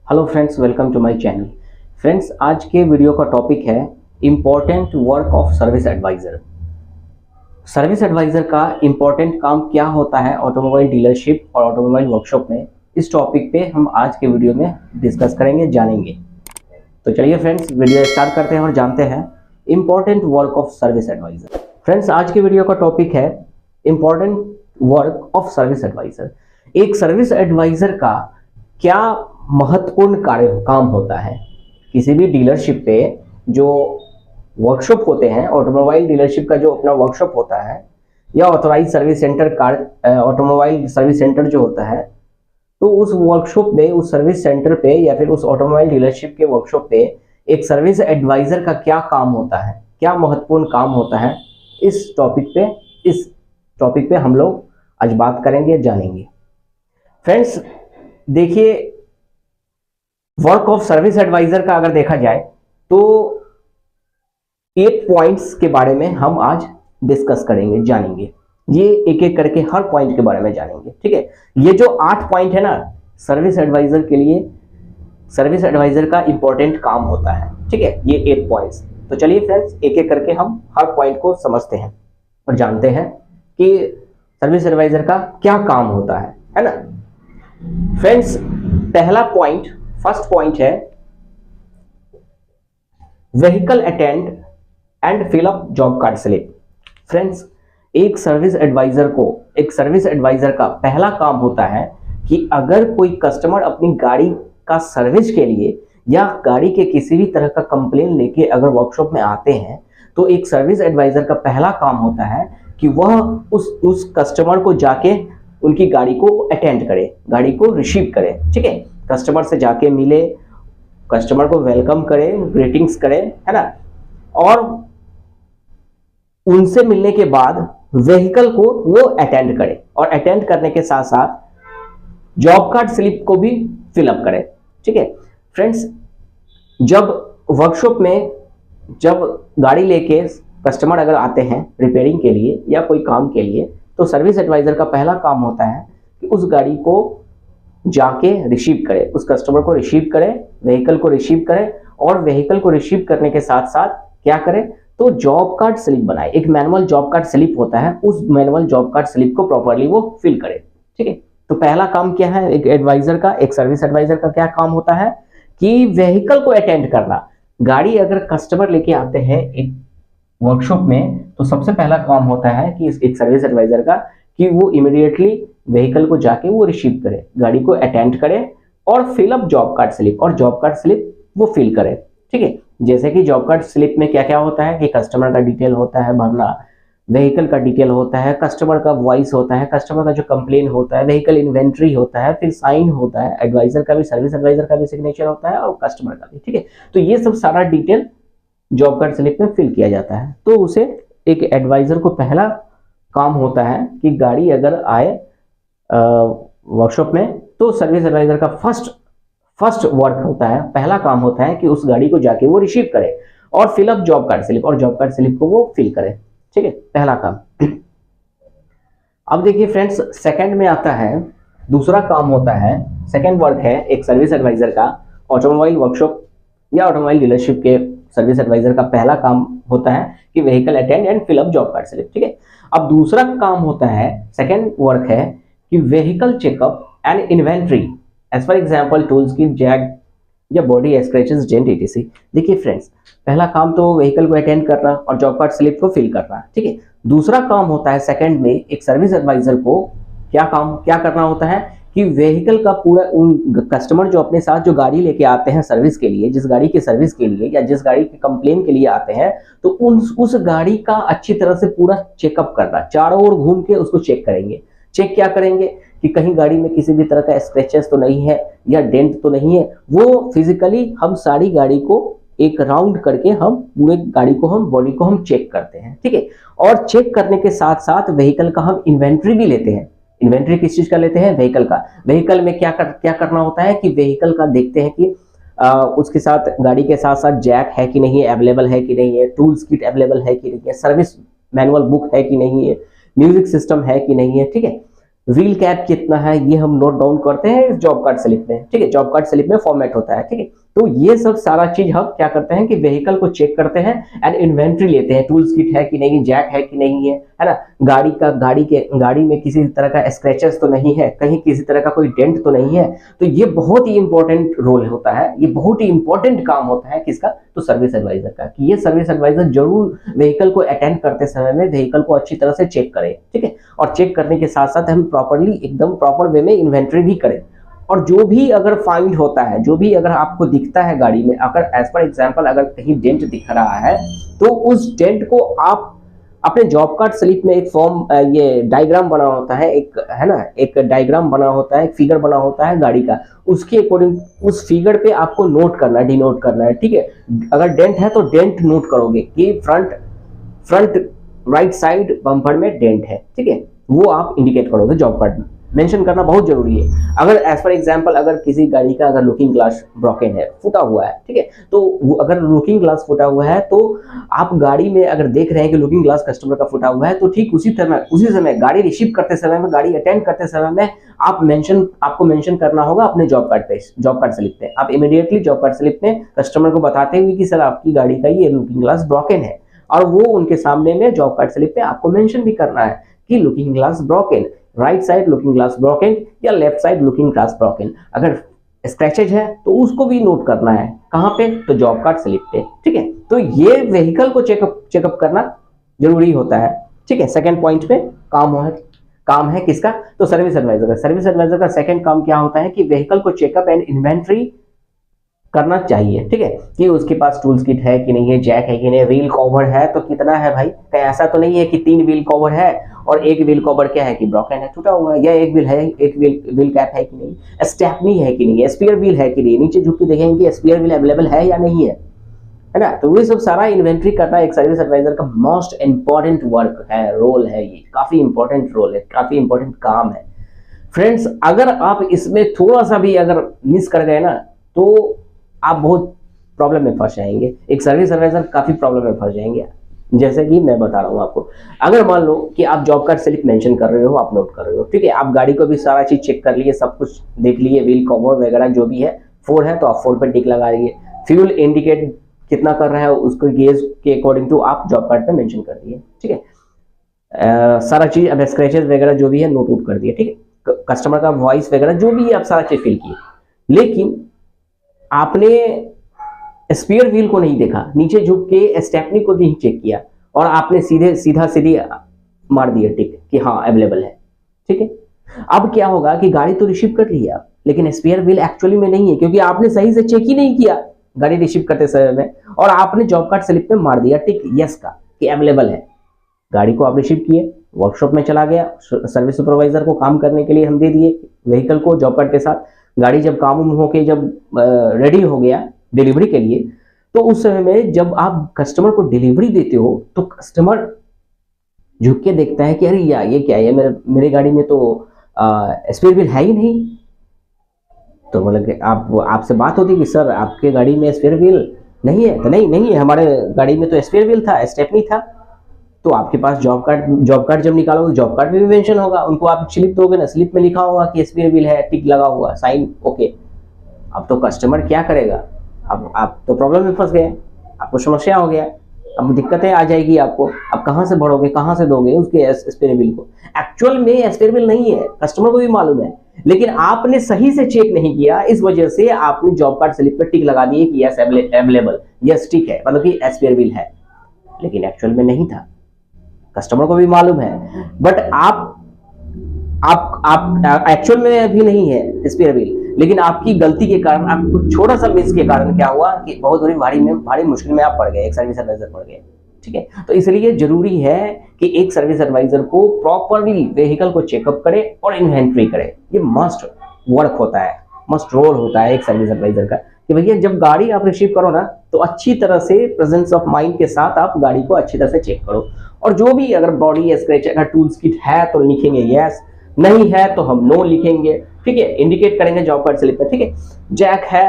Hello friends, welcome to my channel. Friends, आज के video का टॉपिक है important work of service advisor. Service advisor का important काम क्या होता है ऑटोमोबाइल डीलरशिप और ऑटोमोबाइल वर्कशॉप में, इस टॉपिक पे हम आज के वीडियो में डिस्कस करेंगे, जानेंगे। तो चलिए फ्रेंड्स, वीडियो स्टार्ट करते हैं और जानते हैं important work of service adviser. Friends, आज के वीडियो का टॉपिक है important work of service advisor. एक सर्विस एडवाइज़र का क्या महत्वपूर्ण काम होता है। किसी भी डीलरशिप पे जो वर्कशॉप होते हैं, ऑटोमोबाइल डीलरशिप का जो अपना वर्कशॉप होता है या authorize service center automobile service center जो होता है, तो उस वर्कशॉप में, उस सर्विस सेंटर पे या फिर उस ऑटोमोबाइल डीलरशिप के वर्कशॉप पे एक सर्विस एडवाइजर का क्या काम होता है, क्या महत्वपूर्ण काम होता है, इस टॉपिक पे हम लोग आज बात करेंगे, जानेंगे। फ्रेंड्स देखिए, वर्क ऑफ सर्विस एडवाइजर का अगर देखा जाए तो 8 पॉइंट्स के बारे में हम आज डिस्कस करेंगे, जानेंगे। ये एक एक करके हर पॉइंट के बारे में जानेंगे, ठीक है। ये जो 8 पॉइंट है ना, सर्विस एडवाइजर के लिए, सर्विस एडवाइजर का इंपॉर्टेंट काम होता है, ठीक है, ये 8 पॉइंट्स। तो चलिए फ्रेंड्स, एक एक करके हम हर पॉइंट को समझते हैं और जानते हैं कि सर्विस एडवाइजर का क्या काम होता है ना। फ्रेंड्स, पहला पॉइंट, फर्स्ट पॉइंट है vehicle attend and fill up job card slip. Friends, एक सर्विस एडवाइजर का पहला काम होता है कि अगर कोई कस्टमर अपनी गाड़ी का सर्विस के लिए या गाड़ी के किसी भी तरह का कंप्लेन लेके अगर वर्कशॉप में आते हैं, तो एक सर्विस एडवाइजर का पहला काम होता है कि वह उस कस्टमर को जाके उनकी गाड़ी को अटेंड करे, गाड़ी को रिसीव करे, ठीक है। कस्टमर से जाके मिले, कस्टमर को वेलकम करे, ग्रीटिंग्स करे, है ना। और उनसे मिलने के बाद व्हीकल को वो अटेंड करे और अटेंड करने के साथ साथ जॉब कार्ड स्लिप को भी फिलअप करे, ठीक है। फ्रेंड्स, जब वर्कशॉप में जब गाड़ी लेके कस्टमर अगर आते हैं रिपेयरिंग के लिए या कोई काम के लिए, तो सर्विस एडवाइजर का पहला काम होता है कि उस गाड़ी को जाके रिसीव करे, उस कस्टमर को रिसीव करे, व्हीकल को रिसीव करे और व्हीकल को रिसीव करने के साथ साथ क्या करे, तो जॉब कार्ड स्लिप बनाए। एक मैनुअल जॉब कार्ड स्लिप होता है, उस मैनुअल जॉब कार्ड स्लिप को प्रॉपर्ली वो फिल करे, ठीक है। तो पहला काम क्या है एक एडवाइजर का, एक सर्विस एडवाइजर का क्या काम होता है कि व्हीकल को अटेंड करना। गाड़ी अगर कस्टमर लेके आते हैं एक वर्कशॉप में, तो सबसे पहला काम होता है कि एक सर्विस एडवाइजर का कि वो इमीडिएटली व्हीकल को जाके वो रिसीव करे, गाड़ी को अटेंड करे और fill up job card slip, और जॉब कार्ड स्लिप वो फिल करे, ठीक है। जैसे कि जॉब कार्ड स्लिप में क्या क्या होता है कि कस्टमर का डिटेल होता है भरना, व्हीकल का डिटेल होता है, कस्टमर का वॉइस होता है, कस्टमर का जो कंप्लेन होता है, व्हीकल इन्वेंट्री होता है, फिर साइन होता है, एडवाइजर का भी, सर्विस एडवाइजर का भी सिग्नेचर होता है और कस्टमर का भी, ठीक है। तो ये सब सारा डिटेल जॉब कार्ड स्लिप में फिल किया जाता है। तो उसे एक एडवाइजर को पहला काम होता है कि गाड़ी अगर आए वर्कशॉप में, तो सर्विस एडवाइजर का फर्स्ट वर्क होता है, पहला काम होता है कि उस गाड़ी को जाके वो रिसीव करे और fill up job card slip, और जॉब कार्ड स्लिप को वो फिल करे, ठीक है, पहला काम। अब देखिए फ्रेंड्स, सेकंड में आता है, दूसरा काम होता है, सेकंड वर्क है एक सर्विस एडवाइजर का ऑटोमोबाइल वर्कशॉप या ऑटोमोबाइल डीलरशिप के सर्विस एडवाइजर का पहला काम होता है कि vehicle attend and fill up job card slip, ठीक है। अब दूसरा काम होता है, सेकंड वर्क है कि vehicle checkup and inventory, as for example tools की जैग या बॉडी स्क्रैचेस, डेंट etc। देखिए फ्रेंड्स, पहला काम तो व्हीकल को अटेंड करना और जॉब कार्ड स्लिप को फिल करना, ठीक है। दूसरा काम होता है सेकंड में एक सर्विस एडवाइजर को क्या करना होता है कि व्हीकल का पूरा, उन कस्टमर जो अपने साथ जो गाड़ी लेके आते हैं सर्विस के लिए, जिस गाड़ी की सर्विस के लिए या जिस गाड़ी के कंप्लेन के लिए आते हैं, तो उस गाड़ी का अच्छी तरह से पूरा चेकअप करना, चारों ओर घूम के उसको चेक करेंगे। चेक क्या करेंगे कि कहीं गाड़ी में किसी भी तरह का स्क्रैचेस तो नहीं है या डेंट तो नहीं है। वो फिजिकली हम सारी गाड़ी को एक राउंड करके हम पूरे गाड़ी को, हम बॉडी को हम चेक करते हैं, ठीक है। और चेक करने के साथ साथ व्हीकल का हम इन्वेंट्री भी लेते हैं। इन्वेंट्री किस चीज का लेते हैं? व्हीकल का। व्हीकल में क्या करना होता है कि व्हीकल का देखते हैं कि उसके साथ, गाड़ी के साथ साथ जैक है कि नहीं है, अवेलेबल है कि नहीं है, टूल्स किट अवेलेबल है कि नहीं है, सर्विस मैनुअल बुक है कि नहीं है, म्यूजिक सिस्टम है कि नहीं है, ठीक है। व्हील कैप कितना है ये हम नोट डाउन करते हैं इस जॉब कार्ड स्लिप में, ठीक है, जॉब कार्ड स्लिप में फॉर्मेट होता है, ठीक है। तो ये सब सारा चीज हम क्या करते हैं कि व्हीकल को चेक करते हैं एंड इन्वेंट्री लेते हैं, टूल्स किट है कि नहीं, जैक है कि नहीं है ना, गाड़ी में किसी तरह का स्क्रैचेस तो नहीं है, कहीं किसी तरह का कोई डेंट तो नहीं है। तो ये बहुत ही इंपॉर्टेंट रोल होता है, ये बहुत ही इंपॉर्टेंट काम होता है किसका, तो सर्विस एडवाइजर का, कि ये सर्विस एडवाइजर जरूर व्हीकल को अटेंड करते समय में व्हीकल को अच्छी तरह से चेक करे, ठीक है। और चेक करने के साथ साथ हम प्रॉपरली एकदम प्रॉपर वे में इन्वेंट्री भी करें। और जो भी अगर फाइंड होता है, जो भी अगर आपको दिखता है गाड़ी में, अगर एज पर एग्जांपल अगर कहीं डेंट दिख रहा है तो उस डेंट को आप अपने जॉब कार्ड स्लिप में एक फॉर्म, ये डायग्राम बना होता है, एक है ना, एक डायग्राम बना होता है, एक फिगर बना होता है गाड़ी का, उसके अकॉर्डिंग उस फिगर पे आपको नोट करना है, डिनोट करना है, ठीक है। अगर डेंट है तो डेंट नोट करोगे कि फ्रंट राइट साइड बम्पर में डेंट है, ठीक है, वो आप इंडिकेट करोगे जॉब कार्ड में, मेंशन करना बहुत जरूरी है। अगर एज फॉर एग्जांपल अगर किसी गाड़ी का अगर लुकिंग ग्लास ब्रोकन है, फूटा हुआ है, ठीक है, तो वो अगर लुकिंग ग्लास फूटा हुआ है तो आप गाड़ी में अगर देख रहे हैं कि लुकिंग ग्लास कस्टमर का फूटा हुआ है, तो ठीक उसी समय गाड़ी रिसीव करते समय में, गाड़ी अटेंड करते समय में आपको मेंशन करना होगा अपने जॉब कार्ड स्लिप पे। आप इमीडिएटली जॉब कार्ड स्लिप में कस्टमर को बताते हुए कि सर आपकी गाड़ी का ये लुकिंग ग्लास ब्रोकन है, और वो उनके सामने में जॉब कार्ड स्लिप पे आपको मेंशन भी करना है कि looking glass broken, right side looking glass broken या left side looking glass broken. अगर स्क्रैचेज है तो उसको भी नोट करना है, कहां पे, तो जॉब कार्ड स्लिप पे, ठीक है। तो ये व्हीकल को चेकअप करना जरूरी होता है, ठीक है। सेकंड पॉइंट पे काम है किसका, तो सर्विस एडवाइजर का। सर्विस एडवाइजर का सेकंड काम क्या होता है कि व्हीकल को चेकअप एंड इन्वेंट्री करना चाहिए, ठीक है, कि उसके पास टूल्स किट है कि नहीं है, जैक है कि नहीं, व्हील कवर है तो कितना है भाई, कहीं ऐसा तो नहीं है कि 3 व्हील कवर है और एक व्हील कवर क्या है कि ब्रोकन है, टूटा हुआ है, या एक व्हील है, एक व्हील कैप है कि नहीं, स्टेपनी है कि नहीं, स्पेयर व्हील है कि नहीं, नीचे झुक के देखेंगे कि स्पेयर व्हील अवेलेबल है या नहीं है ना। तो ये सब सारा इन्वेंट्री करना एक सर्विस एडवाइजर का मोस्ट इंपॉर्टेंट वर्क है, रोल है, ये काफी इंपॉर्टेंट रोल है, काफी इंपॉर्टेंट काम है फ्रेंड्स। अगर आप इसमें थोड़ा सा भी अगर मिस कर गए ना तो आप बहुत प्रॉब्लम में फंस जाएंगे, एक सर्विस एडवाइजर काफी प्रॉब्लम में फंस जाएंगे। जैसे कि मैं बता रहा हूं आपको, अगर मान लो कि आप जॉब कार्ड स्लिप मेंशन कर रहे हो, आप नोट कर रहे हो, ठीक है, आप गाड़ी को भी सारा चीज चेक कर लिए, सब कुछ देख लिए, व्हील कवर वगैरह जो भी है 4 है तो आप 4 पर टिक लगा दिए, फ्यूल इंडिकेट कितना कर रहा है उसको गेज के अकॉर्डिंग टू आप जॉब कार्ड पे मेंशन कर दिए, ठीक है। सारा चीज अब स्क्रैचेस वगैरह जो भी है नोट आउट कर दिए, ठीक है, कस्टमर का वॉइस वगैरह जो भी है आप सारा चीज फिल किए, लेकिन आपने स्पेयर व्हील को नहीं देखा, नीचे झुक के स्टेपनी को नहीं चेक किया और आपने सीधी मार दिया टिक कि हाँ अवेलेबल है, ठीक है। अब क्या होगा कि गाड़ी तो रिसीव कर लिया लेकिन स्पेयर व्हील एक्चुअली में नहीं है, क्योंकि आपने सही से चेक ही नहीं किया गाड़ी रिसीव करते समय में, और आपने जॉब कार्ड स्लिप पे मार दिया टिक यस का कि अवेलेबल है। गाड़ी को आप रिसीव किए, वर्कशॉप में चला गया, सर्विस सुपरवाइजर को काम करने के लिए हम दे दिए व्हीकल को जॉब कार्ड के साथ। गाड़ी जब काम होके जब रेडी हो गया डिलीवरी के लिए, तो उस समय में जब आप कस्टमर को डिलीवरी देते हो तो कस्टमर झुक के देखता है कि अरे यार ये क्या है, मेरे गाड़ी में तो स्पेयर व्हील है ही नहीं। तो मतलब आपसे बात होती कि सर आपके गाड़ी में स्पेयर व्हील नहीं है, तो नहीं है, हमारे गाड़ी में तो स्पेयर व्हील था, स्टेपनी था। तो आपके पास जॉब कार्ड जब निकालोगे जॉब कार्ड में भी मेंशन होगा, उनको आप स्लिप दोगे ना, स्लिप में लिखा होगा कि स्पेयर व्हील है, टिक लगा हुआ, साइन ओके। अब तो कस्टमर क्या करेगा, अब आप तो प्रॉब्लम में फंस गए, आपको समस्या हो गया, अब दिक्कतें आ जाएगी आपको। अब कहां से भरोगे, कहां से दोगे उसके स्पेयर व्हील को। एक्चुअल में स्पेयर व्हील नहीं है, कस्टमर को भी मालूम है, लेकिन आपने सही से चेक नहीं किया, इस वजह से आपने जॉब कार्ड स्लिप पर टिक लगा दिए कि यस अवेलेबल, यस टिक है, मतलब कि स्पेयर व्हील है, लेकिन एक्चुअल में नहीं था, कस्टमर को भी मालूम है। बट आप एक्चुअल में भी नहीं है स्पेयर व्हील, लेकिन आपकी गलती के कारण, आपको छोटा सा मिस के कारण क्या हुआ कि बहुत भारी मुश्किल में आप पड़ गए, एक सर्विस एडवाइजर पड़ गए, ठीक है। तो इसलिए जरूरी है कि एक सर्विस एडवाइजर को प्रॉपरली व्हीकल को चेकअप करे और इन्वेंट्री करे। ये मस्ट वर्क होता है, मस्ट रोल होता है एक सर्विस एडवाइजर का, कि भैया जब गाड़ी आप रिसीव करो ना तो अच्छी तरह से प्रेजेंस ऑफ माइंड के साथ आप गाड़ी को अच्छी तरह से चेक करो, और जो भी अगर बॉडी स्क्रैच, अगर टूल्स किट है तो लिखेंगे यस, नहीं है तो हम नो लिखेंगे, ठीक है, इंडिकेट करेंगे जॉब कार्ड स्लिप पे, ठीक है। जैक है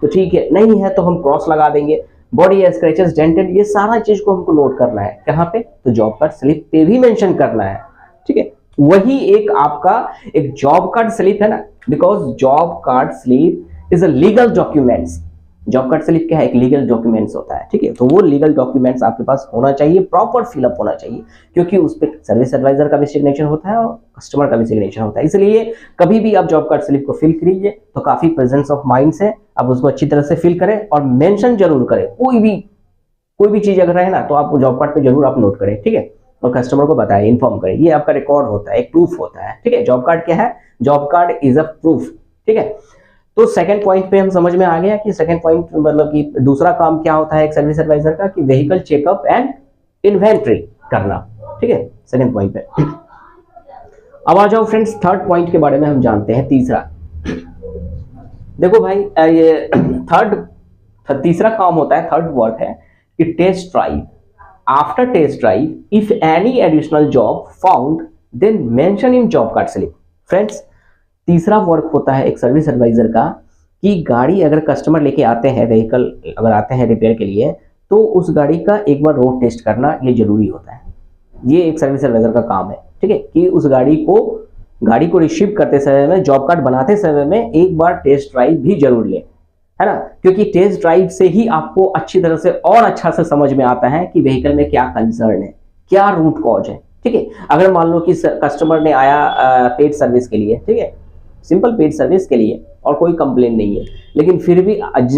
तो ठीक है, नहीं है तो हम क्रॉस लगा देंगे, बॉडी स्क्रैचेस, डेंटेड, ये सारा चीज को हमको नोट करना है, कहाँ पे, तो जॉब कार्ड स्लिप पे भी मेंशन करना है, ठीक है। वही एक आपका एक जॉब कार्ड स्लिप है ना, because job card slip is a legal documents. Job card slip क्या है, एक लीगल डॉक्यूमेंट्स होता है, ठीक है। तो वो लीगल डॉक्यूमेंट्स आपके पास होना चाहिए, प्रॉपर फिलअप होना चाहिए, क्योंकि उस पर सर्विस एडवाइजर का भी सिग्नेचर होता है और कस्टमर का भी सिग्नेचर होता है। इसलिए कभी भी आप जॉब कार्ड स्लिप को फिल करिए तो काफी प्रेजेंस ऑफ माइंड से आप उसको अच्छी तरह से फिल करें और मेंशन जरूर करें। कोई भी चीज अगर है ना तो आप जॉब कार्ड पे जरूर आप नोट करें, ठीक है, और कस्टमर को बताएं, इन्फॉर्म करें। ये आपका रिकॉर्ड होता है, एक प्रूफ होता है, ठीक है। जॉब कार्ड क्या है, job card is a proof, ठीक है। तो सेकंड पॉइंट पे हम समझ में आ गया कि सेकंड पॉइंट मतलब कि दूसरा काम क्या होता है एक सर्विस एडवाइजर का, कि व्हीकल चेकअप एंड इन्वेंटरी करना, ठीक है, सेकंड पॉइंट पे। अब आ जाओ फ्रेंड्स थर्ड पॉइंट के बारे में हम जानते हैं, तीसरा। देखो भाई ये तीसरा काम होता है, थर्ड वर्क है कि test drive. After test drive if any additional job found then mention in job card slip. Friends तीसरा वर्क होता है एक सर्विस एडवाइजर का कि गाड़ी अगर कस्टमर लेके आते हैं, व्हीकल अगर आते हैं रिपेयर के लिए, तो उस गाड़ी का एक बार रोड टेस्ट करना ये जरूरी होता है। ये एक सर्विस एडवाइजर का काम है, ठीक है, कि उस गाड़ी को रिसीव करते समय में, जॉब कार्ड बनाते समय में एक बार टेस्ट ड्राइव भी जरूर ले, है ना, क्योंकि टेस्ट ड्राइव से ही आपको अच्छी तरह से और अच्छा से समझ में आता है कि व्हीकल में क्या कंसर्न है, क्या रूट कॉज है, ठीक है। अगर मान लो कि कस्टमर ने आया पेड सर्विस के लिए, ठीक है, सिंपल पेड सर्विस के लिए और कोई कंप्लेन नहीं है,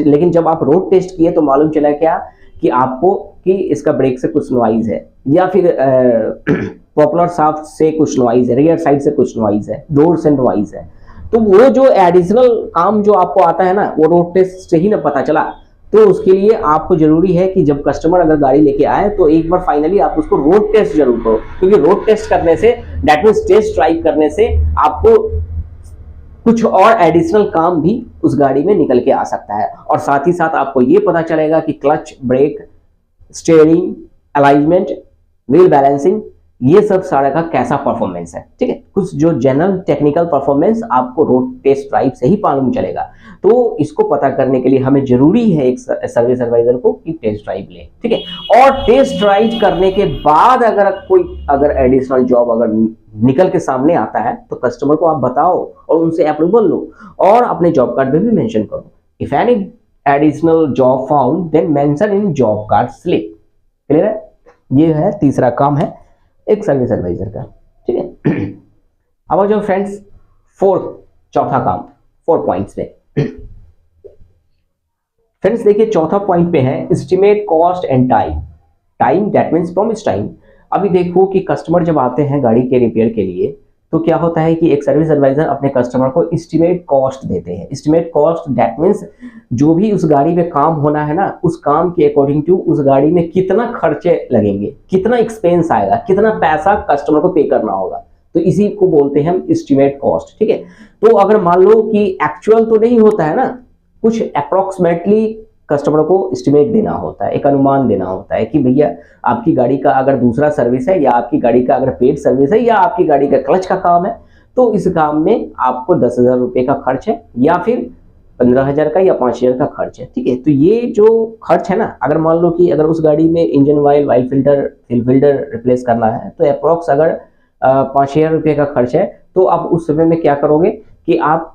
लेकिन जब आप रोड टेस्ट किए तो मालूम चला क्या कि आपको कि इसका ब्रेक से कुछ नॉइज है, या फिर पॉपुलर शाफ्ट से कुछ नॉइज है, रियर साइड से कुछ नॉइज है, डोर से नॉइज है। तो वो जो एडिशनल काम जो आपको आता है ना, वो रोड टेस्ट से ही ना पता चला। तो उसके लिए आपको जरूरी है कि जब कस्टमर अगर गाड़ी लेके आए तो एक बार फाइनली आप उसको रोड टेस्ट जरूर करो, क्योंकि रोड टेस्ट करने से, दैट मींस टेस्ट ड्राइव करने से आपको कुछ और एडिशनल काम भी उस गाड़ी में निकल के आ सकता है, और साथ ही साथ आपको ये पता चलेगा कि clutch, brake, steering, alignment, wheel balancing, ये सब सारा का कैसा परफॉर्मेंस है, ठीक है। कुछ जो जनरल टेक्निकल परफॉर्मेंस आपको रोड टेस्ट ड्राइव से ही मालूम चलेगा। तो इसको पता करने के लिए हमें जरूरी है एक सर्विस एडवाइजर को कि टेस्ट ड्राइव ले, ठीक है। और टेस्ट ड्राइव करने के बाद अगर एडिशनल जॉब अगर निकल के सामने आता है तो कस्टमर को आप बताओ और उनसे अप्रूवल लो, और अपने जॉब कार्ड में भी मेंशन करो, if any additional job found then mention in job card slip. Clear है? ये है तीसरा काम है एक सर्विस एडवाइजर का, ठीक है। अब आ जाओ फ्रेंड्स चौथा काम, 4 पॉइंट्स पे। फ्रेंड्स देखिए चौथा पॉइंट पे है estimate cost and time that means promise time. अभी देखो कि कस्टमर जब आते हैं गाड़ी के रिपेयर के लिए तो क्या होता है कि एक सर्विस एडवाइजर अपने कस्टमर को एस्टिमेट कॉस्ट देते हैं। एस्टिमेट कॉस्ट दैट मींस जो भी उस गाड़ी में काम होना है ना, उस काम के अकॉर्डिंग टू उस गाड़ी में कितना खर्चे लगेंगे, कितना एक्सपेंस आएगा, कितना पैसा कस्टमर को पे करना होगा, तो इसी को बोलते हैं हम एस्टिमेट कॉस्ट, ठीक है। तो अगर मान लो कि एक्चुअल तो नहीं होता है ना, कुछ अप्रोक्सीमेटली कस्टमर को एस्टिमेट देना होता है, एक अनुमान देना होता है कि भैया आपकी गाड़ी का अगर दूसरा सर्विस है, या आपकी गाड़ी का अगर पेड सर्विस है, या आपकी गाड़ी का क्लच का काम है, तो इस काम में आपको 10,000 रुपये का खर्च है, या फिर 15,000 का या 5,000 का खर्च है, ठीक है। तो ये जो खर्च है ना, अगर मान लो कि अगर उस गाड़ी में इंजन ऑयल फिल्टर रिप्लेस करना है तो अप्रोक्स अगर 5,000 रुपये का खर्च है, तो आप उस समय में क्या करोगे कि आप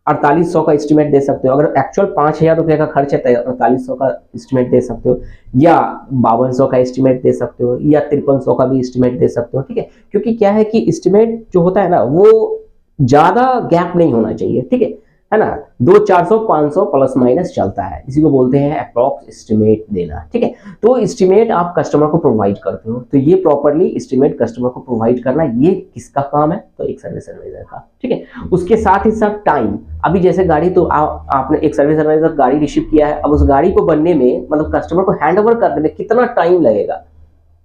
4800 का एस्टिमेट दे सकते हो। अगर एक्चुअल 5,000 रुपये का खर्च है तो 4800 का एस्टिमेट दे सकते हो, या 5200 का एस्टिमेट दे सकते हो, या 5300 का भी एस्टिमेट दे सकते हो, ठीक है। क्योंकि क्या है कि एस्टिमेट जो होता है ना, वो ज्यादा गैप नहीं होना चाहिए, ठीक है ना। 200-400 500 प्लस माइनस चलता है, इसी को बोलते हैं अप्रॉक्स एस्टिमेट देना, ठीक है। तो एस्टिमेट आप कस्टमर को प्रोवाइड करते हो, तो ये प्रॉपर्ली एस्टिमेट कस्टमर को प्रोवाइड करना, ये किसका काम है, तो एक सर्विस एडवाइजर का, ठीक है। उसके साथ ही साथ टाइम। अभी जैसे गाड़ी तो आपने एक सर्विस एडवाइजर गाड़ी रिसीव किया है, अब उस गाड़ी को बनने में मतलब कस्टमर को हैंड ओवर करने में कितना टाइम लगेगा,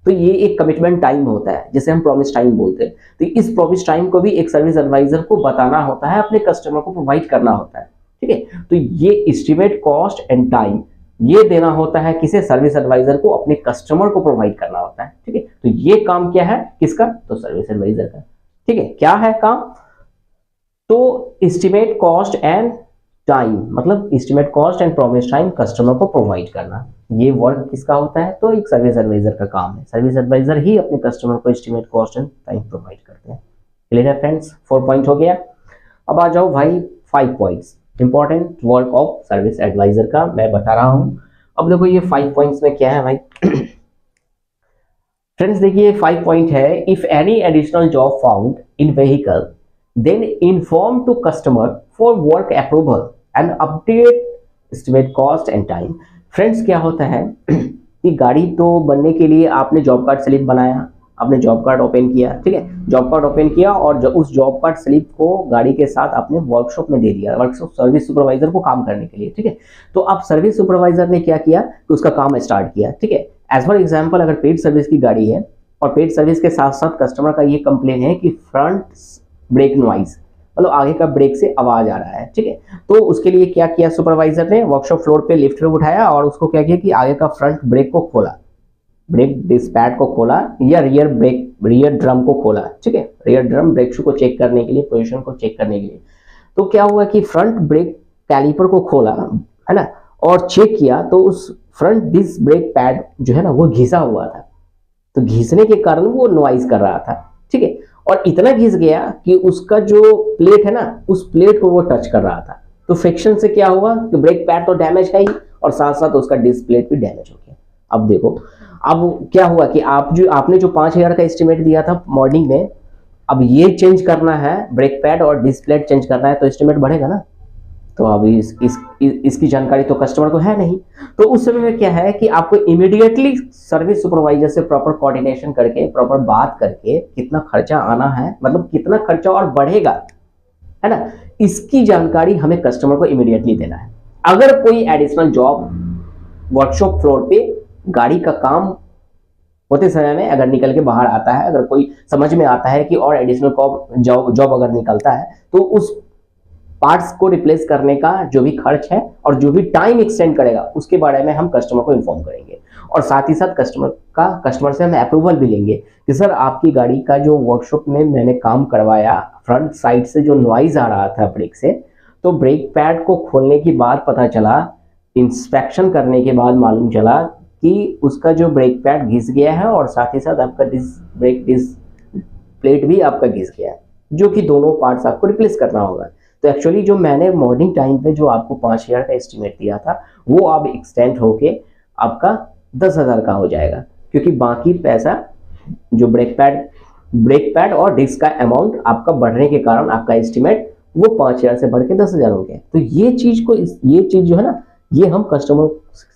तो ये एक कमिटमेंट टाइम होता है, जिसे हम प्रॉमिस टाइम बोलते हैं। तो इस प्रॉमिस टाइम को भी एक सर्विस एडवाइजर को बताना होता है, अपने कस्टमर को प्रोवाइड करना होता है, ठीक है। तो ये एस्टिमेट कॉस्ट एंड टाइम ये देना होता है किसे, सर्विस एडवाइजर को अपने कस्टमर को प्रोवाइड करना होता है, ठीक है। तो ये काम क्या है किसका, तो सर्विस एडवाइजर का, ठीक है। क्या है काम, तो एस्टिमेट कॉस्ट एंड टाइम, मतलब estimate cost and promise time customer को प्रोवाइड करना। ये वर्क किसका होता है? तो एक सर्विस एडवाइजर का काम है। सर्विस एडवाइजर ही अपने कस्टमर को estimate cost and time provide करते हैं। क्लियर है फ्रेंड्स? 4 पॉइंट हो गया। अब आ जाओ भाई 5 points, important work of service advisor का मैं बता रहा हूं। अब देखो ये 5 पॉइंट्स में क्या है भाई। फ्रेंड्स देखिए 5 पॉइंट है, if any additional job found in vehicle then inform to customer for work approval and update estimate cost and time. Friends क्या होता है कि गाड़ी तो बनने के लिए आपने जॉब कार्ड स्लिप बनाया, आपने जॉब कार्ड ओपन किया, ठीक है, जॉब कार्ड ओपन किया और उस जॉब कार्ड स्लिप को गाड़ी के साथ आपने वर्कशॉप में दे दिया, वर्कशॉप सर्विस सुपरवाइजर को काम करने के लिए, ठीक है। तो अब सर्विस सुपरवाइजर ने क्या किया कि उसका काम स्टार्ट किया, ठीक है। एज फॉर एग्जाम्पल अगर पेड सर्विस की गाड़ी है और पेड सर्विस के साथ साथ कस्टमर का ये कंप्लेन है कि फ्रंट ब्रेक नॉइज, मतलब आगे का ब्रेक से आवाज आ रहा है, ठीक है। तो उसके लिए क्या किया सुपरवाइजर ने, वर्कशॉप फ्लोर पे लिफ्ट पे उठाया और उसको क्या किया कि आगे का फ्रंट ब्रेक को खोला, ब्रेक डिस्क पैड को खोला या रियर ड्रम को खोला, ठीक है, रियर ड्रम ब्रेक शू को चेक करने के लिए, पोजीशन को चेक करने के लिए। तो क्या हुआ कि फ्रंट ब्रेक कैलिपर को खोला, है ना, और चेक किया तो उस फ्रंट डिस्क ब्रेक पैड जो है ना वो घिसा हुआ था। तो घिसने के कारण वो नॉइज कर रहा था, ठीक है, और इतना घिस गया कि उसका जो प्लेट है ना उस प्लेट को वो टच कर रहा था। तो फ्रिक्शन से क्या हुआ कि ब्रेक पैड तो डैमेज है ही और साथ साथ उसका डिस्क प्लेट भी डैमेज हो गया। अब देखो अब क्या हुआ कि आपने जो 5000 का एस्टिमेट दिया था मॉर्निंग में, अब ये चेंज करना है, ब्रेक पैड और डिस्क प्लेट चेंज करना है तो एस्टिमेट बढ़ेगा ना। तो अब इसकी जानकारी तो कस्टमर को है नहीं। तो उस समय में क्या है कि आपको इमीडिएटली सर्विस सुपरवाइजर से प्रॉपर कोऑर्डिनेशन करके, प्रॉपर बात करके कितना खर्चा आना है, मतलब कितना खर्चा और बढ़ेगा, है ना, इसकी जानकारी हमें कस्टमर को इमीडिएटली देना है। अगर कोई एडिशनल जॉब वर्कशॉप फ्लोर पे गाड़ी का काम होते समय में अगर निकल के बाहर आता है, अगर कोई समझ में आता है कि और एडिशनल जॉब अगर निकलता है तो उस पार्ट्स को रिप्लेस करने का जो भी खर्च है और जो भी टाइम एक्सटेंड करेगा उसके बारे में हम कस्टमर को इन्फॉर्म करेंगे। और साथ ही साथ कस्टमर से हम अप्रूवल भी लेंगे कि सर आपकी गाड़ी का जो वर्कशॉप में मैंने काम करवाया, फ्रंट साइड से जो नॉइज आ रहा था ब्रेक से, तो ब्रेक पैड को खोलने के बाद पता चला, इंस्पेक्शन करने के बाद मालूम चला कि उसका जो ब्रेक पैड घिस गया है और साथ ही साथ आपका ब्रेक डिस्क प्लेट भी आपका घिस गया है, जो कि दोनों पार्ट्स आपको रिप्लेस करना होगा। तो एक्चुअली जो मैंने मॉर्निंग टाइम पे जो आपको 5000 का एस्टिमेट दिया था वो अब एक्सटेंड होके आपका 10,000 का हो जाएगा, क्योंकि बाकी पैसा जो ब्रेक पैड और डिस्क का अमाउंट आपका बढ़ने के कारण आपका एस्टिमेट वो 5000 से बढ़ के 10,000 हो गया। तो ये चीज जो है ना, ये हम कस्टमर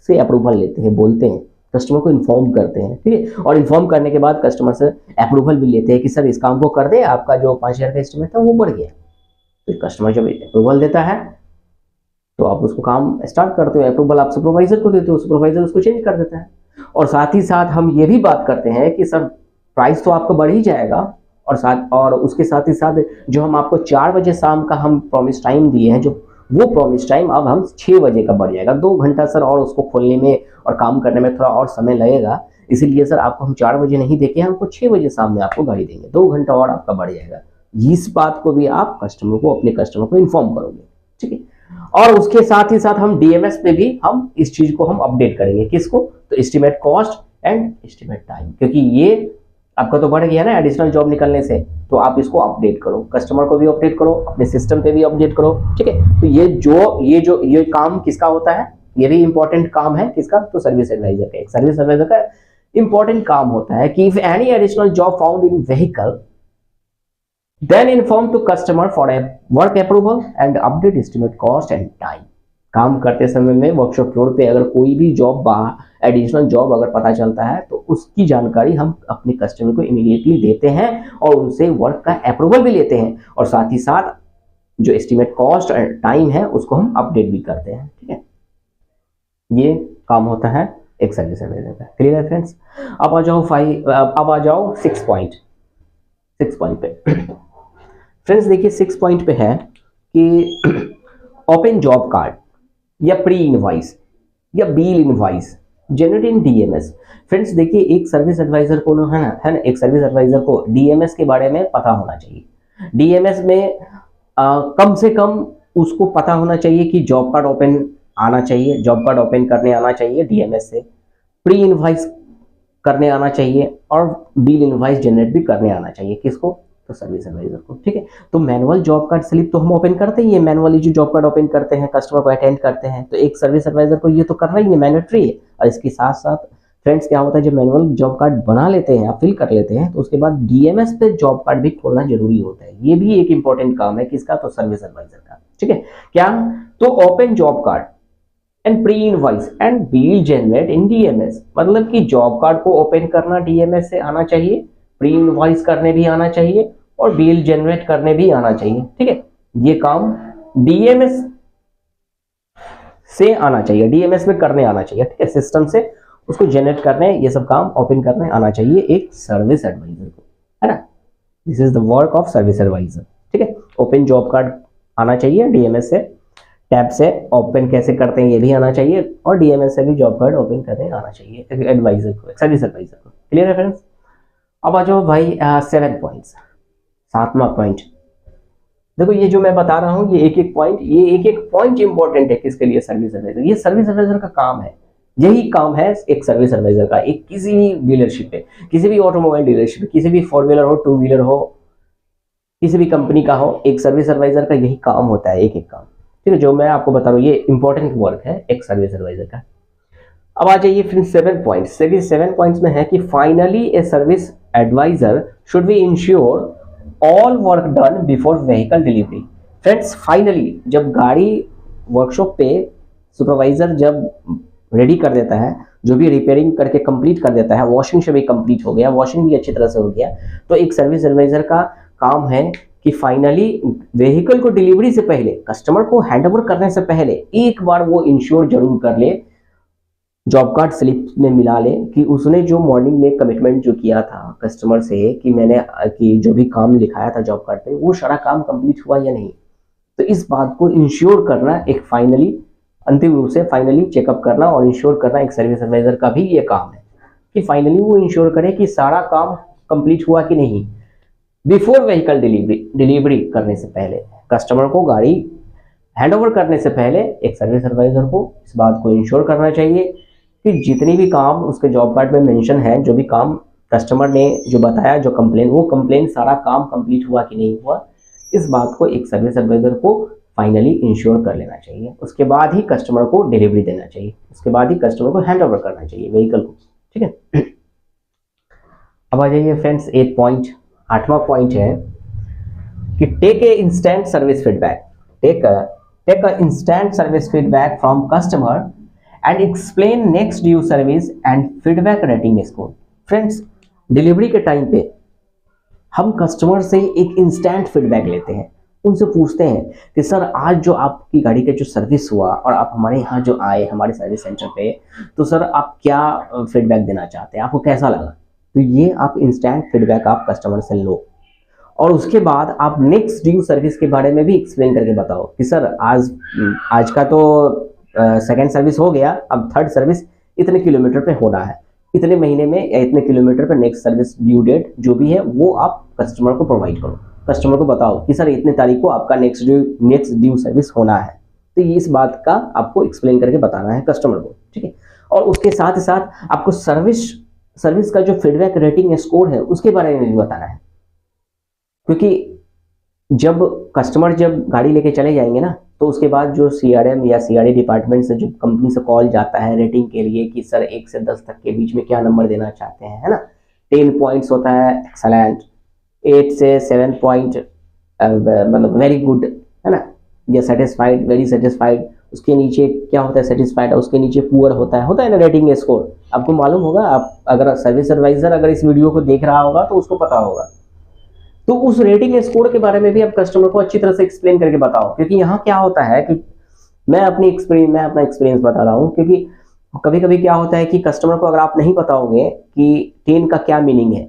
से अप्रूवल लेते हैं, बोलते हैं, कस्टमर को इन्फॉर्म करते हैं, ठीक है। और इन्फॉर्म करने के बाद कस्टमर से अप्रूवल भी लेते हैं कि सर इस काम को कर दे, आपका जो 5000 का एस्टिमेट था वो बढ़ गया। तो कस्टमर जब अप्रूवल देता है तो आप उसको काम स्टार्ट करते हो, अप्रूवल आप सुपरवाइजर को देते हो, सुपरवाइजर उसको चेंज कर देता है। और साथ ही साथ हम ये भी बात करते हैं कि सर प्राइस तो आपका बढ़ ही जाएगा, और उसके साथ ही साथ जो हम आपको 4 बजे शाम का हम प्रॉमिस टाइम दिए हैं, जो वो प्रॉमिस टाइम अब हम 6 बजे का बढ़ जाएगा। 2 घंटा सर और उसको खोलने में और काम करने में थोड़ा और समय लगेगा, इसीलिए सर आपको हम 4 बजे नहीं देके हमको 6 बजे शाम में आपको गाड़ी देंगे, 2 घंटा और आपका बढ़ जाएगा। इस बात को भी आप अपने कस्टमर को इन्फॉर्म करोगे, ठीक है। और उसके साथ ही साथ हम डीएमएस पे भी हम इस चीज को हम अपडेट करेंगे, किसको, तो estimate cost and estimate time, क्योंकि ये आपका तो बढ़ गया ना एडिशनल जॉब निकलने से, तो आप इसको अपडेट करो, कस्टमर को भी अपडेट करो, अपने सिस्टम पे भी अपडेट करो, ठीक है। तो ये काम किसका होता है, ये भी इंपॉर्टेंट काम है किसका, तो सर्विस एडवाइजर का। एक सर्विस एडवाइजर का इंपॉर्टेंट काम होता है कि if any additional job found in vehicle then inform to customer for a work approval and update estimate cost and time। काम करते समय में वर्कशॉप फ्लोर पे अगर कोई भी जॉब एडिशनल जॉब अगर पता चलता है तो उसकी जानकारी हम अपने कस्टमर को इमीडिएटली देते हैं और उनसे वर्क का अप्रूवल भी लेते हैं, और साथ ही साथ जो एस्टिमेट कॉस्ट और टाइम है उसको हम अपडेट भी करते हैं, ठीक है। ये काम होता है एक सर्विस एडवाइजर का। क्लियर है फ्रेंड्स? अब आ जाओ 6 पॉइंट पे। फ्रेंड्स देखिए 6 पॉइंट पे है कि ओपन जॉब कार्ड या प्री इनवॉइस या बिल इनवॉइस जनरेट इन डीएमएस। फ्रेंड्स देखिए एक सर्विस एडवाइजर को है ना, एक सर्विस एडवाइजर को डीएमएस के बारे में पता होना चाहिए। डीएमएस में कम से कम उसको पता होना चाहिए कि जॉब कार्ड ओपन आना चाहिए, जॉब कार्ड ओपन करने आना चाहिए डीएमएस से, प्री इनवाइस करने आना चाहिए और बिल इनवाइस जनरेट भी करने आना चाहिए। किसको? तो सर्विस एडवाइजर को। ठीक है, तो मैनुअल जॉब कार्ड स्लिप तो हम ओपन करते ही है, मैनुअली जो जॉब कार्ड ओपन करते हैं, कस्टमर को अटेंड करते हैं, तो एक सर्विस एडवाइजर को ये तो करना ही है, मैंडेटरी है। और इसके साथ साथ फ्रेंड्स क्या होता है, जब मैनुअल जॉब कार्ड बना लेते हैं या फिल कर लेते हैं तो उसके बाद डीएमएस पे जॉब कार्ड भी खोलना जरूरी होता है। ये भी एक इंपॉर्टेंट काम है किसका? तो सर्विस एडवाइजर का। ठीक है, क्या? तो open job card and pre invoice and bill generate in DMs, मतलब कि जॉब कार्ड को ओपन करना डीएमएस से आना चाहिए, प्री इनवॉइस करने भी आना चाहिए और बिल जनरेट करने भी आना चाहिए। ठीक है, ये काम डीएमएस से आना चाहिए, डीएमएस में करने आना चाहिए। ठीक है, सिस्टम से उसको जनरेट करने, ये सब काम ओपन करने आना चाहिए एक सर्विस एडवाइजर को, है ना। This is the work of service advisor. ठीक है, ओपन जॉब कार्ड आना चाहिए डीएमएस से, टैब से ओपन कैसे करते हैं ये भी आना चाहिए और डीएमएस से भी जॉब कार्ड ओपन करने आना चाहिए एडवाइजर को, सर्विस एडवाइजर को। क्लियर है फ्रेंड्स? अब आ जाओ भाई 7 पॉइंट्स, 7वां पॉइंट। देखो ये जो मैं बता रहा हूँ, ये एक एक पॉइंट इंपॉर्टेंट है किसके लिए? Service advisor. ये सर्विस एडवाइजर का काम है, यही काम है एक सर्विस एडवाइजर का। एक किसी भी डीलरशिप पे, किसी भी ऑटोमोबाइल डीलरशिप पे, किसी भी 4 व्हीलर हो, 2 व्हीलर हो, किसी भी कंपनी का हो, एक सर्विस एडवाइजर का यही काम होता है, एक एक काम। ठीक है, जो मैं आपको बता रहा हूँ ये इंपॉर्टेंट वर्क है एक सर्विस एडवाइजर का। अब आ जाइए फिर 7 पॉइंट्स। 7 पॉइंट्स में है कि finally a service advisor should be ensure all work done before vehicle delivery. Friends, finally जब गाड़ी वर्कशॉप पे सुपरवाइजर जब रेडी कर देता है, जो भी रिपेयरिंग करके कंप्लीट कर देता है, वॉशिंग से भी कंप्लीट हो गया, वॉशिंग भी अच्छी तरह से हो गया, तो एक सर्विस एडवाइजर का काम है कि फाइनली व्हीकल को डिलीवरी से पहले, कस्टमर को हैंडओवर करने से पहले एक बार वो इंश्योर जरूर कर ले, जॉब कार्ड स्लिप में मिला ले कि उसने जो मॉर्निंग में कमिटमेंट जो किया था कस्टमर से कि मैंने कि जो भी काम लिखाया था जॉब कार्ड पे वो सारा काम कंप्लीट हुआ या नहीं। तो इस बात को इंश्योर करना एक फाइनली, अंतिम रूप से फाइनली चेकअप करना और इंश्योर करना एक सर्विस एडवाइजर का भी ये काम है कि फाइनली वो इंश्योर करे कि सारा काम कंप्लीट हुआ कि नहीं बिफोर व्हीकल डिलीवरी करने से पहले, कस्टमर को गाड़ी हैंडओवर करने से पहले एक सर्विस एडवाइजर को इस बात को इंश्योर करना चाहिए कि जितनी भी काम उसके जॉब कार्ड में मेंशन है, जो भी काम कस्टमर ने जो बताया, जो कंप्लेन, वो कंप्लेन सारा काम कंप्लीट हुआ कि नहीं हुआ, इस बात को एक सर्विस एडवाइजर को फाइनली इंश्योर कर लेना चाहिए। उसके बाद ही कस्टमर को डिलीवरी देना चाहिए, उसके बाद ही कस्टमर को हैंडओवर करना चाहिए व्हीकल को। ठीक है, अब आ जाइए फ्रेंड्स 8 पॉइंट, 8वां पॉइंट है कि take a instant service feedback, take a instant service feedback from customer and explain next due service and feedback rating score. Friends, delivery के टाइम पे हम कस्टमर से एक इंस्टेंट फीडबैक लेते हैं, उनसे पूछते हैं कि सर आज जो आपकी गाड़ी का जो सर्विस हुआ और आप हमारे यहाँ जो आए हमारे सर्विस सेंटर पे, तो सर आप क्या फीडबैक देना चाहते हैं, आपको कैसा लगा? तो ये आप इंस्टेंट फीडबैक आप कस्टमर से लो और उसके बाद आप नेक्स्ट ड्यू सर्विस के बारे में भी एक्सप्लेन करके बताओ कि सर आज का तो सेकेंड सर्विस हो गया, अब थर्ड सर्विस इतने किलोमीटर पे होना है, इतने महीने में या इतने किलोमीटर पे नेक्स्ट सर्विस ड्यू डेट जो भी है वो आप कस्टमर को प्रोवाइड करो, कस्टमर को बताओ कि सर इतने तारीख को आपका नेक्स्ट ड्यू सर्विस होना है। तो ये इस बात का आपको एक्सप्लेन करके बताना है कस्टमर को। ठीक है, और उसके साथ ही साथ आपको सर्विस का जो फीडबैक रेटिंग स्कोर है उसके बारे में भी बताना है, क्योंकि जब कस्टमर जब गाड़ी लेके चले जाएंगे ना, तो उसके बाद जो CRM या CRA डिपार्टमेंट से जो कंपनी से कॉल जाता है रेटिंग के लिए कि सर 1 से 10 तक के बीच में क्या नंबर देना चाहते हैं, है ना। 10 पॉइंट्स होता है एक्सलेंट, 8 से 7 पॉइंट मतलब वेरी गुड, है ना, या सेटिस्फाइड, वेरी सेटिस्फाइड। उसके नीचे क्या होता है? सेटिस्फाइड, उसके नीचे पुअर होता है ना रेटिंग स्कोर। आपको मालूम होगा, आप अगर सर्विस एडवाइजर अगर इस वीडियो को देख रहा होगा तो उसको पता होगा। तो उस रेटिंग स्कोर के बारे में भी आप कस्टमर को अच्छी तरह से एक्सप्लेन करके बताओ, क्योंकि यहाँ क्या होता है कि मैं अपना एक्सपीरियंस बता रहा हूँ, क्योंकि कभी कभी क्या होता है कि कस्टमर को अगर आप नहीं बताओगे कि 10 का क्या मीनिंग है,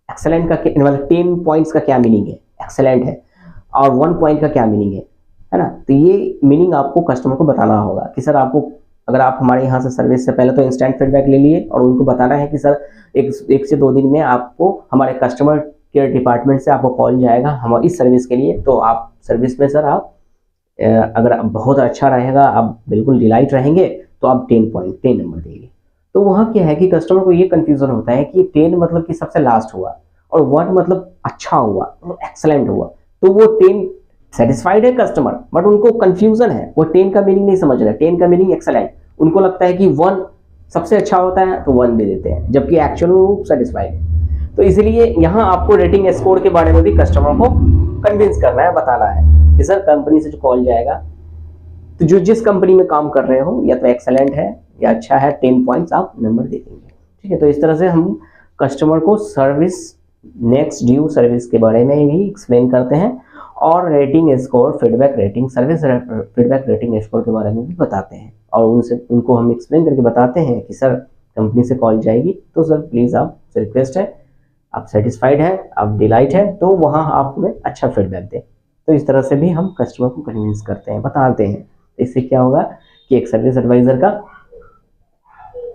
एक्सेलेंट का मतलब 10 पॉइंट्स का क्या मीनिंग है, एक्सेलेंट है, और 1 पॉइंट का क्या मीनिंग है ना, तो ये मीनिंग आपको कस्टमर को बताना होगा कि सर आपको, अगर आप हमारे यहाँ से सर्विस से पहले तो इंस्टेंट फीडबैक ले लिए और उनको बताना है कि सर एक से 2 दिन में आपको हमारे कस्टमर केयर डिपार्टमेंट से आपको कॉल जाएगा हम इस सर्विस के लिए, तो आप सर्विस में सर आप अगर आप बहुत अच्छा रहेगा, आप बिल्कुल डिलाइट रहेंगे, तो आप 10 नंबर देंगे। तो वहाँ क्या है कि कस्टमर को ये कन्फ्यूज़न होता है कि 10 मतलब कि सबसे लास्ट हुआ, और 1 मतलब अच्छा हुआ, मतलब एक्सीलेंट हुआ। तो वो 10 सैटिस्फाइड है कस्टमर, बट उनको कन्फ्यूज़न है, वो 10 का मीनिंग नहीं समझ रहे। 10 का मीनिंग एक्सीलेंट, उनको लगता है कि 1 सबसे अच्छा होता है, तो 1 दे देते हैं, जबकि एक्चुअल में वो सैटिस्फाइड है। तो इसीलिए यहाँ आपको रेटिंग स्कोर के बारे में भी कस्टमर को कन्विंस करना है, बताना है कि सर कंपनी से जो कॉल जाएगा, तो जो जिस कंपनी में काम कर रहे हो, या तो एक्सेलेंट है या अच्छा है, 10 पॉइंट्स आप नंबर दे देंगे। ठीक है, तो इस तरह से हम कस्टमर को सर्विस, नेक्स्ट ड्यू सर्विस के बारे में भी एक्सप्लेन करते हैं, और rating score, feedback rating, service feedback rating score के बारे में भी बताते हैं, और उनको हम एक्सप्लेन करके बताते हैं कि सर कंपनी से कॉल जाएगी, तो सर प्लीज़ आपसे रिक्वेस्ट है, आप सेटिस्फाइड है, आप डिलाइट है, तो वहाँ आप हमें अच्छा फीडबैक दें। तो इस तरह से भी हम कस्टमर को कन्विंस करते हैं, बताते हैं। इससे क्या होगा कि एक सर्विस एडवाइज़र का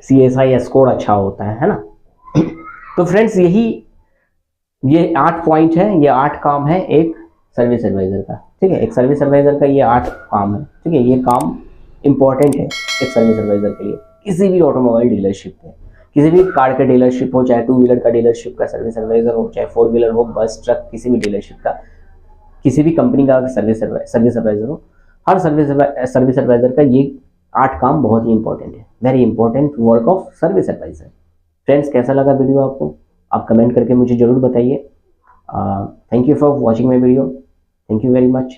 CSI स्कोर अच्छा होता है ना। तो फ्रेंड्स, ये 8 पॉइंट है, ये 8 काम है एक सर्विस एडवाइज़र का। ठीक है, एक सर्विस एडवाइज़र का ये 8 काम है। ठीक है, ये काम इंपॉर्टेंट है एक सर्विस एडवाइज़र के लिए, किसी भी ऑटोमोबाइल डीलरशिप में, किसी भी कार का डीलरशिप हो, चाहे 2 व्हीलर का डीलरशिप का सर्विस एडवाइज़र हो, चाहे 4 व्हीलर हो, बस, ट्रक, किसी भी डीलरशिप का, किसी भी कंपनी का सर्विस एडवाइज़र हो, हर सर्विस एडवाइज़र का ये 8 काम बहुत ही इंपॉर्टेंट है। Very important work of service adviser. Friends, कैसा लगा वीडियो आपको? आप कमेंट करके मुझे ज़रूर बताइए। Thank you for watching my video. Thank you very much.